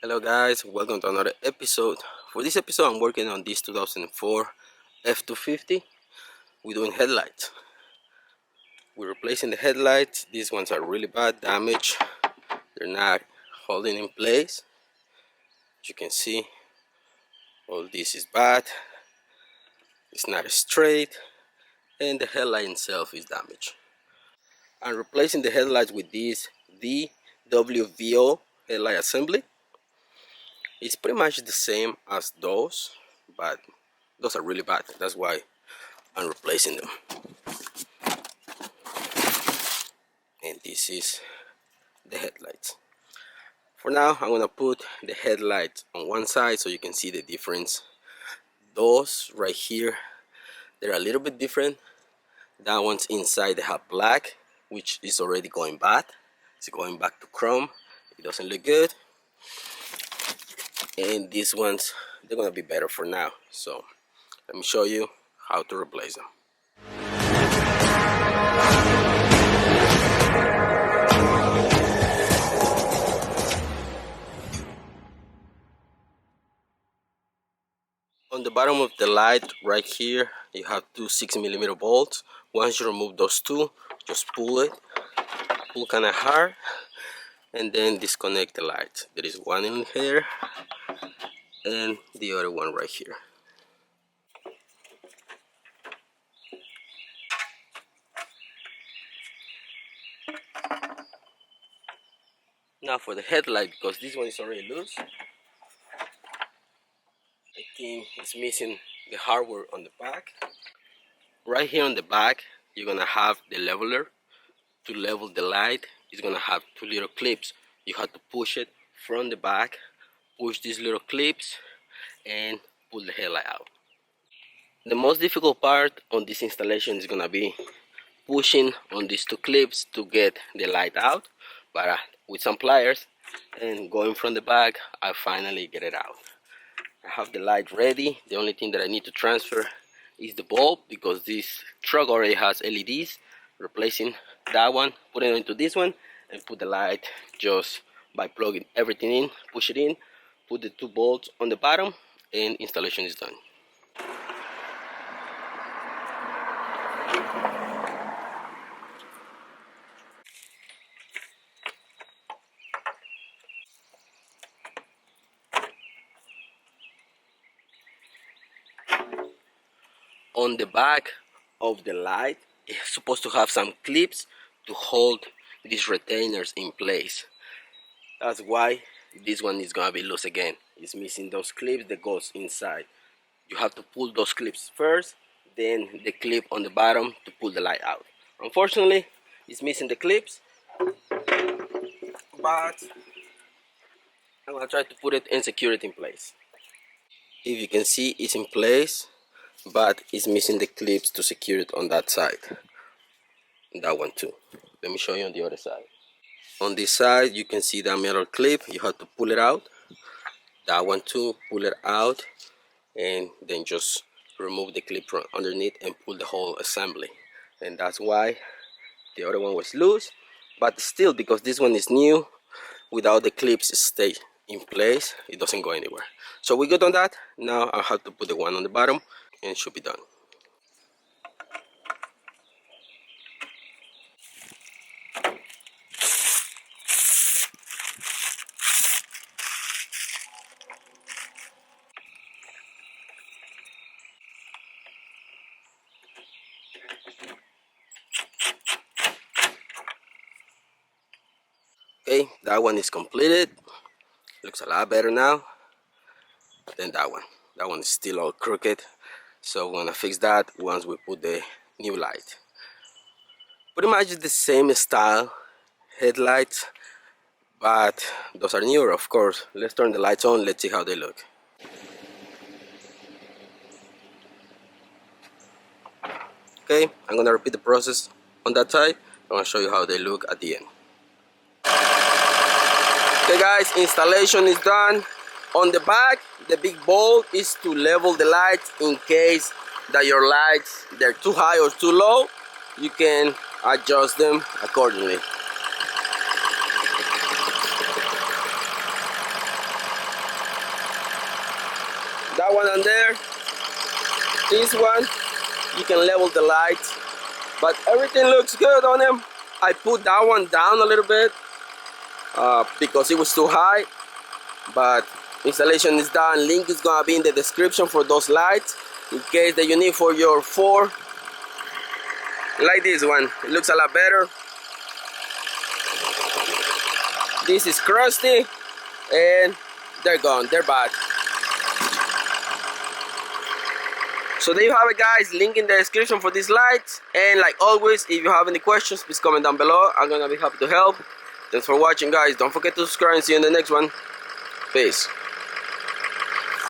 Hello guys, welcome to another episode. For this episode I'm working on this 2004 F-250. We're doing headlights. We're replacing the headlights. These ones are really bad damage. They're not holding in place. As you can see, all this is bad. It's not straight and the headlight itself is damaged. I'm replacing the headlights with this DWVO headlight assembly. It's pretty much the same as those, but those are really bad. That's why I'm replacing them. And this is the headlights. For now, I'm gonna put the headlights on one side so you can see the difference. Those right here, they're a little bit different. That one's inside, they have black, which is already going bad. It's going back to chrome. It doesn't look good. And these ones, they're gonna be better for now. So let me show you how to replace them. On the bottom of the light right here, you have two 6mm bolts. Once you remove those two, just pull kind of hard, and then disconnect the light. There is one in here and the other one right here. Now for the headlight, because this one is already loose, I think it's missing the hardware on the back. Right here on the back, you're gonna have the leveler. To level the light, it's gonna have two little clips. You have to push it from the back, push these little clips, and pull the headlight out. The most difficult part on this installation is gonna be pushing on these two clips to get the light out, but with some pliers and going from the back, I finally get it out. I have the light ready. The only thing that I need to transfer is the bulb, because this truck already has LEDs. Replacing that one, put it into this one, and put the light just by plugging everything in, push it in, put the two bolts on the bottom, and installation is done. On the back of the light, it's supposed to have some clips to hold these retainers in place. That's why this one is gonna be loose again. It's missing those clips that goes inside. You have to pull those clips first, then the clip on the bottom to pull the light out. Unfortunately, it's missing the clips, but I'm gonna try to put it and secure it in place. If you can see, it's in place, but it's missing the clips to secure it on that side. That one too. Let me show you on the other side. On this side, you can see that metal clip. You have to pull it out. That one too, pull it out, and then just remove the clip from underneath and pull the whole assembly. And that's why the other one was loose, but still, because this one is new, without the clips stay in place, it doesn't go anywhere. So we good on that. Now I have to put the one on the bottom and it should be done. Okay, that one is completed. Looks a lot better now than that one. That one is still all crooked, so we're gonna fix that once we put the new light. Pretty much the same style headlights, but those are newer, of course. Let's turn the lights on. Let's see how they look. Okay, I'm gonna repeat the process on that side. I'm gonna show you how they look at the end. Okay guys, installation is done. On the back, the big bolt is to level the lights in case that your lights, they're too high or too low. You can adjust them accordingly. that one on there. This one, you can level the lights, but everything looks good on them. I put that one down a little bit because it was too high, but installation is done. Link is gonna be in the description for those lights in case that you need for your 4. Like this one, it looks a lot better. This is crusty and they're gone, they're bad. So there you have it, guys. Link in the description for these lights. And like always, if you have any questions, please comment down below. I'm gonna be happy to help. Thanks for watching, guys. Don't forget to subscribe and see you in the next one. Peace.